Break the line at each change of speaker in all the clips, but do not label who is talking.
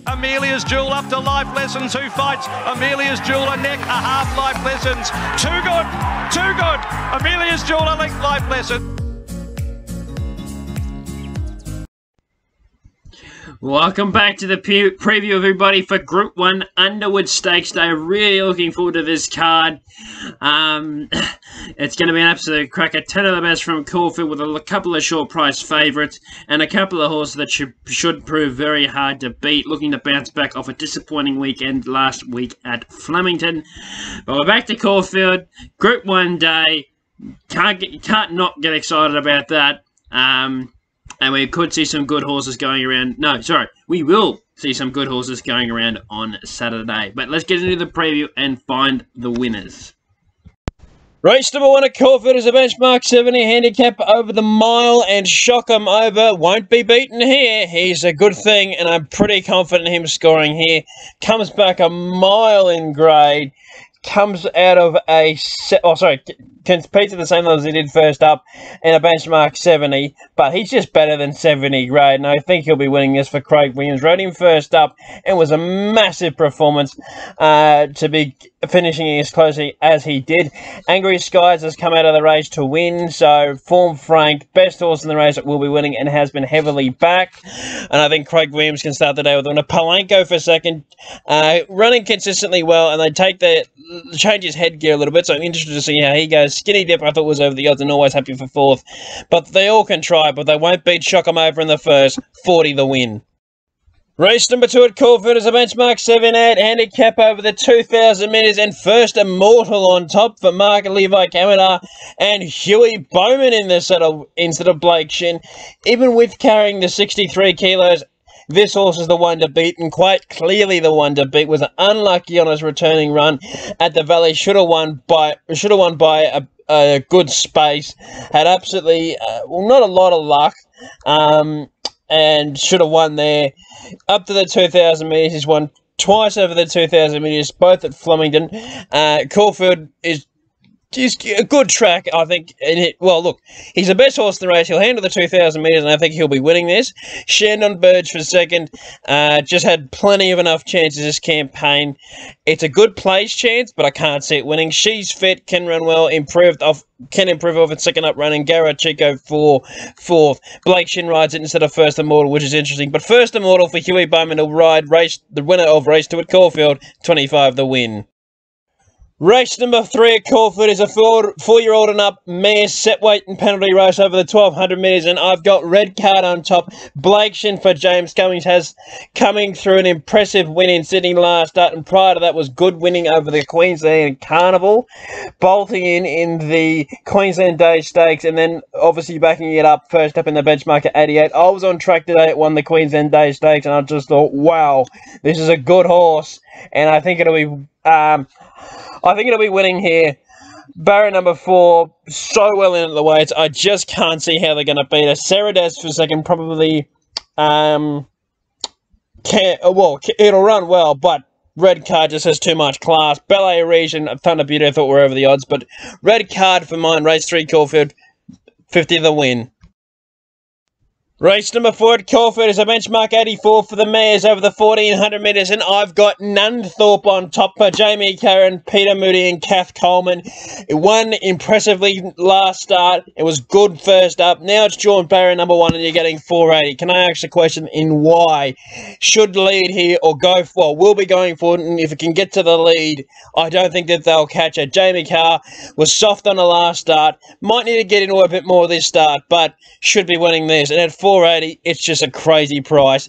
Amelia's Jewel up to life lessons. Who fights? Amelia's Jewel a neck, a half life lessons. Too good, too good. Amelia's Jewel a length life lesson.
Welcome back to the preview, everybody, for Group 1 Underwood Stakes Day. Really looking forward to this card. It's going to be an absolute cracker. 10 of the best from Caulfeild with a couple of short price favourites and a couple of horses that should prove very hard to beat. Looking to bounce back off a disappointing weekend last week at Flemington. But we're back to Caulfeild. Group 1 day. Can't not get excited about that. And we could see some good horses going around. No, sorry. We will see some good horses going around on Saturday. But let's get into the preview and find the winners. Race number 1 at Caulfeild is a benchmark 70 handicap over the mile, and shock him over. Won't be beaten here. He's a good thing, and I'm pretty confident in him scoring here. Comes back a mile in grade. Comes out of a... competes at the same level as he did first up in a benchmark 70, but he's just better than 70 grade, and I think he'll be winning this for Craig Williams. Rode him first up, and was a massive performance to be finishing as closely as he did. Angry Skies has come out of the race to win, so Form Frank, best horse in the race, will be winning and has been heavily backed, and I think Craig Williams can start the day with a winner. Palenko for second, running consistently well, and they change his headgear a little bit, so I'm interested to see how he goes. Skinny Dip I thought was over the odds and always happy for fourth, but they all can try, but they won't beat Shock 'em over in the first. 40 the win. Race number 2 at Caulfeild is a benchmark 7-8 handicap over the 2,000 metres, and first Immortal on top for Mark Levi Camadar and Huey Bowman in the saddle instead of Blake Shin. Even with carrying the 63 kilos, this horse is the one to beat, and quite clearly the one to beat. Was unlucky on his returning run at the Valley. Should have won by a good space. Had absolutely not a lot of luck, and should have won there. Up to the 2,000 metres, he's won twice over the 2,000 metres, both at Flemington. Caulfeild is a good track, I think. Well, look, he's the best horse in the race. He'll handle the 2,000 metres, and I think he'll be winning this. Shandon Burge for second. Just had plenty of enough chances this campaign. It's a good place chance, but I can't see it winning. She's Fit, can run well, can improve off its second up running. Garrett Chico for fourth. Blake Shin rides it instead of First Immortal, which is interesting. But First Immortal for Huey Bowman will ride the winner of race 2 at Caulfeild. 25 the win. Race number 3 at Caulfeild is a 4-year-old and up mare set weight and penalty race over the 1,200 metres, and I've got Red Card on top. Blake Shin for James Cummings has coming through an impressive win in Sydney last start, and prior to that was good winning over the Queensland Carnival, bolting in the Queensland Day Stakes, and then obviously backing it up first up in the benchmark at 88. I was on track today, it won the Queensland Day Stakes, and I just thought, wow, this is a good horse, and I think it'll be... I think it'll be winning here. Barrier number 4, so well in at the weights. I just can't see how they're going to beat her. Sarah for second, probably it'll run well, but Red Card just has too much class. Ballet Region, Thunder Beauty, I thought were over the odds, but Red Card for mine. Race 3 Caulfeild, 50 the win. Race number 4 at Caulfeild is a benchmark 84 for the mares over the 1,400 metres, and I've got Nunthorpe on top for Jamie Curran, Peter Moody and Kath Coleman. It won impressively last start. It was good first up. Now it's drawn barrier number 1 and you're getting 480. Can I ask a question in why? Should lead here or go for? We'll be going forward, and if it can get to the lead, I don't think that they'll catch it. Jamie Carr was soft on the last start. Might need to get into a bit more this start, but should be winning this. And at 480, it's just a crazy price.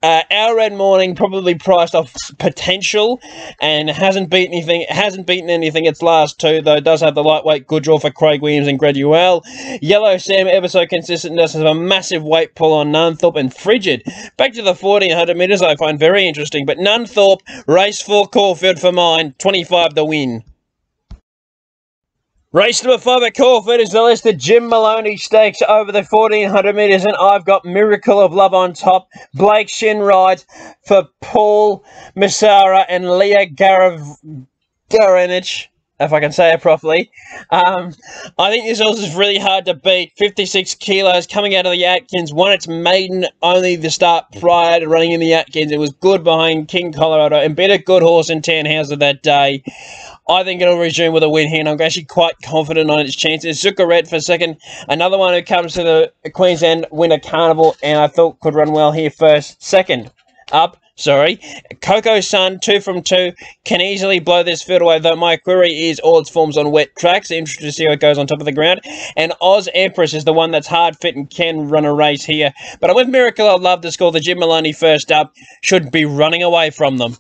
Our Red Morning probably priced off potential and hasn't beaten anything its last 2, though it does have the lightweight good draw for Craig Williams and Graduel. Yellow Sam, ever so consistent, does have a massive weight pull on Nunthorpe, and Frigid. Back to the 1,400 metres I find very interesting, but Nunthorpe, race 4 Caulfeild for mine, 25 the win. Race number 5 at Caulfeild is the Leicester Jim Maloney Stakes over the 1,400 metres, and I've got Miracle of Love on top. Blake Shin rides for Paul Massara and Leah Garanich. if I can say it properly. I think this horse is really hard to beat. 56 kilos coming out of the Atkins. Won its maiden only the start prior to running in the Atkins. It was good behind King Colorado and beat a good horse in Tannhauser that day. I think it'll resume with a win here, and I'm actually quite confident on its chances. Zuccaret for second. Another one who comes to the Queensland Winter Carnival, and I thought could run well here first. Second up. Coco Sun, 2 from 2, can easily blow this field away, though my query is all its forms on wet tracks. Interested to see how it goes on top of the ground. And Oz Empress is the one that's hard fit and can run a race here. But I'm with Miracle. I'd love to score the Jim Maloney first up. Should be running away from them.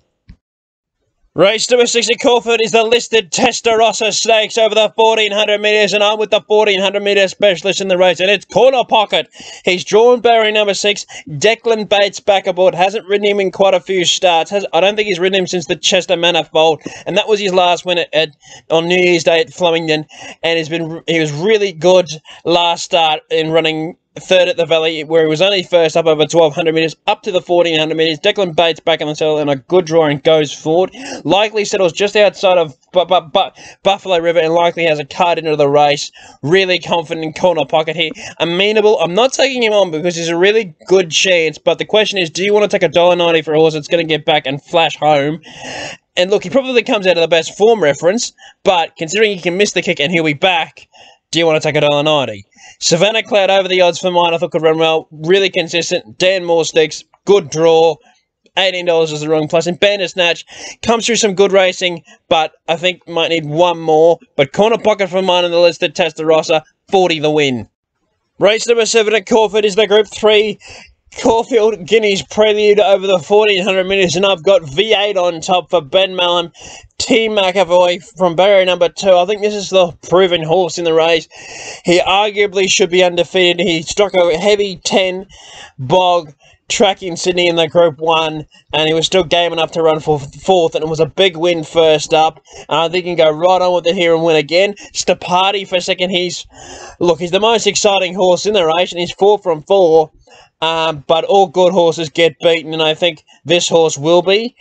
Race number 6 at Caulfeild is the listed Testarossa Stakes over the 1400 metres, and I'm with the 1400 metre specialist in the race, and it's Corner Pocket. He's drawn barrier number 6. Declan Bates back aboard. Hasn't ridden him in quite a few starts. I don't think he's ridden him since the Chester Manifold, and that was his last win on New Year's Day at Flemington, and he was really good last start in running third at the Valley, where he was only first up over 1200 metres, up to the 1400 metres. Declan Bates back in the saddle and a good draw and goes forward. Likely settles just outside of Buffalo River and likely has a card into the race. Really confident in Corner Pocket here. Amenable, I'm not taking him on because he's a really good chance, but the question is, do you want to take $1.90 for a horse that's going to get back and flash home? And look, he probably comes out of the best form reference, but considering he can miss the kick and he'll be back, do you want to take $1.90? Savannah Cloud over the odds for mine. I thought could run well. Really consistent. Dan Moore stakes. Good draw. $18 is the wrong place. And Bandersnatch comes through some good racing, but I think might need one more. But Corner Pocket for mine on the list at Testarossa. 40 the win. Race number 7 at Caulfeild is the Group 3 Caulfeild Guineas Prelude over the 1400 metres, and I've got Veight on top for Ben Mallam. T McAvoy from barrier number 2. I think this is the proven horse in the race. He arguably should be undefeated. He struck a heavy 10 bog track in Sydney in the Group 1, and he was still game enough to run for 4th, and it was a big win first up. I think he can go right on with it here and win again. Steparty for second. He's the most exciting horse in the race, and he's 4 from 4. But all good horses get beaten, and I think this horse will be.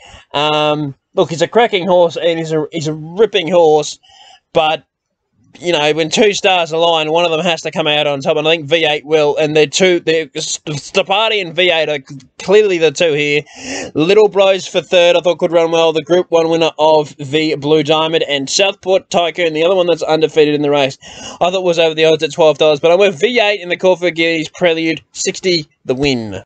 Look, he's a cracking horse, and he's a ripping horse, but you know, when 2 stars align, one of them has to come out on top, and I think Veight will, and Steparty and Veight are clearly the two here. Little Bros for third, I thought could run well. The Group 1 winner of the Blue Diamond, and Southport Tycoon, the other one that's undefeated in the race, I thought was over the odds at $12, but I'm with Veight in the Caulfeild Guineas Prelude, 60 the win.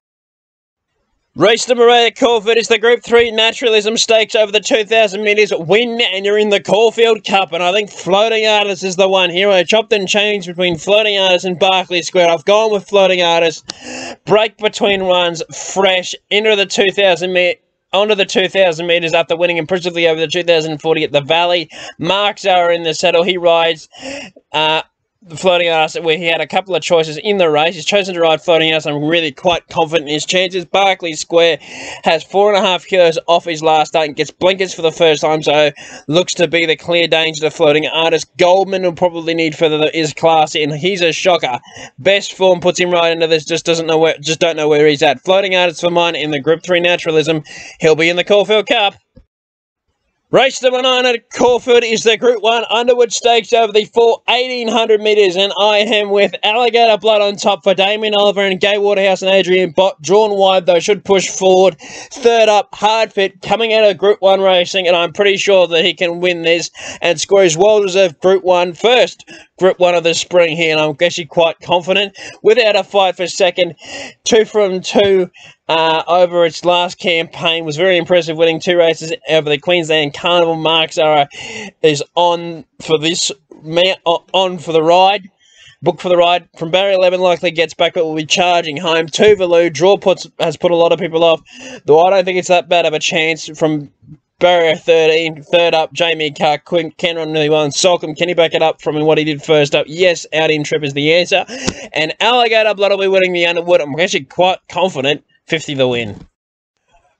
Race number 8 at Caulfeild is the Group 3 Naturalism Stakes over the 2,000 metres. Win and you're in the Caulfeild Cup, and I think Floating Artist is the one here. I chopped and changed between Floating Artist and Barclay Square. I've gone with Floating Artist. Break between runs, fresh, into the 2,000 metres. Onto the 2,000 metres after winning impressively over the 2,040 at the Valley. Mark Zara in the saddle. He rides the Floating Artist, where he had a couple of choices in the race. He's chosen to ride Floating Artist. I'm really quite confident in his chances. Barclay Square has 4.5 kilos off his last start and gets blinkers for the first time, so looks to be the clear danger to Floating Artist. Goldman will probably need further his class in. He's a shocker. Best form puts him right into this. Just don't know where he's at. Floating Artist for mine in the Group 3 Naturalism. He'll be in the Caulfeild Cup. Race number 9 at Caulfeild is the Group 1 Underwood Stakes over the 1,800 metres, and I am with Alligator Blood on top for Damien Oliver and Gay Waterhouse and Adrian Bott. Drawn wide, though, should push forward. Third up, Hard Fit, coming out of Group 1 racing, and I'm pretty sure that he can win this and score his well-deserved Group 1 first. Group 1 of the spring here, and I'm actually quite confident. Without a fight for second, 2 from 2 over its last campaign. Was very impressive, winning 2 races over the Queensland Carnival. Mark Zara is on for the ride. Booked for the ride from barrier 11, likely gets back, but will be charging home. Tuvalu, has put a lot of people off, though I don't think it's that bad of a chance. From barrier 13, third up, Jamie Carr, can run really well, and Solcombe, can he back it up from what he did first up? Yes, Out in Trip is the answer. And Alligator Blood will be winning the Underwood. I'm actually quite confident, 50 the win.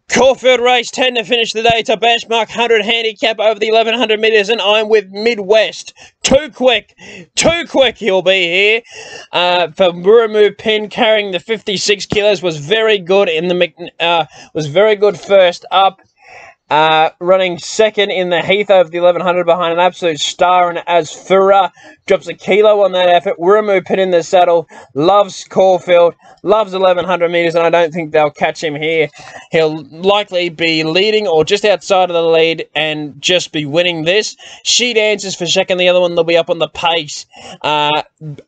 Caulfeild race 10 to finish the day. It's a benchmark 100 handicap over the 1,100 metres, and I'm with Midwest. Too quick he'll be here. For Muramu Penn, carrying the 56 kilos, was very good in the was very good first up.
running second in the heath over the 1100 behind an absolute star, and as Fura drops a kilo on that effort. Wuramu put in the saddle, loves Caulfeild, loves 1100 metres, and I don't think they'll catch him here. He'll likely be leading or just outside of the lead and just be winning this. She Dances for second, the other one they'll be up on the pace.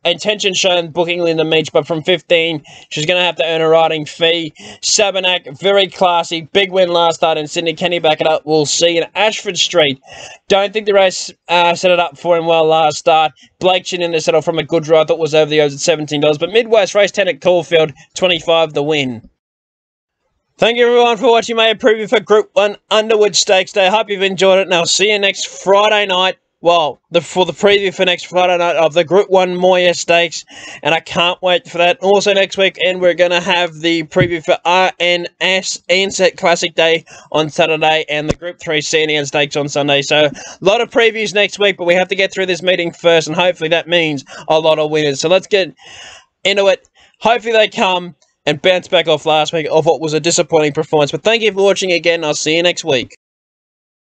Intention shown booking Linda Meach, but from 15 she's going to have to earn a riding fee. Sabanak, very classy, big win last start in Sydney. Can he back it up? We'll see. In Ashford Street, don't think the race set it up for him well last start. Blake Chin in the settle from a good draw. I thought was over the odds at $17, but Midwest race 10 at Caulfeild, 25 the win. Thank you everyone for watching my preview for Group 1 Underwood Stakes Day. Hope you've enjoyed it, and I'll see you next Friday night. Well, for the preview for next Friday night of the Group 1 Moya Stakes, and I can't wait for that. Also next week, and we're going to have the preview for RNS Ansett Classic Day on Saturday, and the Group 3 CNN Stakes on Sunday. So, a lot of previews next week, but we have to get through this meeting first, and hopefully that means a lot of winners. So let's get into it. Hopefully they come and bounce back off last week of what was a disappointing performance. But thank you for watching again, and I'll see you next week.